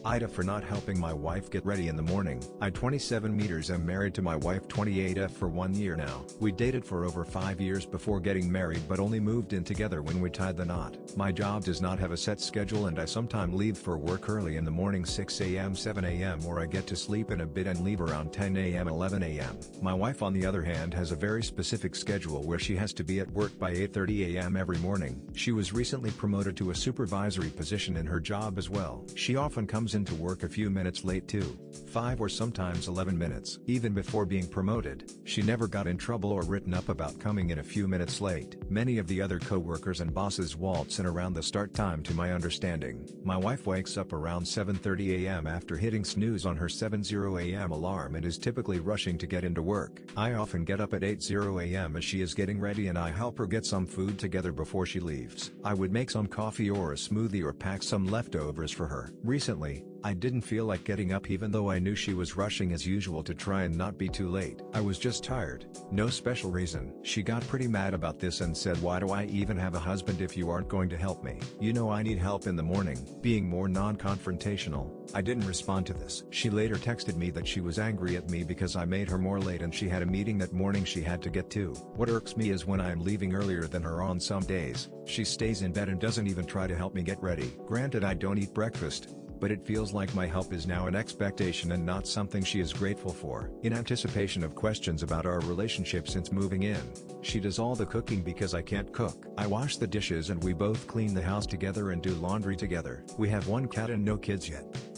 AITA for not helping my wife get ready in the morning. I 27 meters am married to my wife 28F for 1 year now. We dated for over 5 years before getting married but only moved in together when we tied the knot. My job does not have a set schedule and I sometimes leave for work early in the morning 6 am 7 am or I get to sleep in a bit and leave around 10 am 11 am. My wife on the other hand has a very specific schedule where she has to be at work by 8:30 am every morning. She was recently promoted to a supervisory position in her job as well. She often comes into work a few minutes late too, 5 or sometimes 11 minutes. Even before being promoted, she never got in trouble or written up about coming in a few minutes late. Many of the other co-workers and bosses waltz in around the start time to my understanding. My wife wakes up around 7:30 am after hitting snooze on her 7:00 am alarm and is typically rushing to get into work. I often get up at 8:00 am as she is getting ready and I help her get some food together before she leaves. I would make some coffee or a smoothie or pack some leftovers for her. Recently, I didn't feel like getting up even though I knew she was rushing as usual to try and not be too late. I was just tired. No special reason. She got pretty mad about this and said, "Why do I even have a husband if you aren't going to help me? You know I need help in the morning." Being more non-confrontational, I didn't respond to this. She later texted me that she was angry at me because I made her more late and she had a meeting that morning she had to get to. What irks me is when I am leaving earlier than her on some days, she stays in bed and doesn't even try to help me get ready. Granted, I don't eat breakfast, but it feels like my help is now an expectation and not something she is grateful for. In anticipation of questions about our relationship since moving in, she does all the cooking because I can't cook. I wash the dishes and we both clean the house together and do laundry together. We have one cat and no kids yet.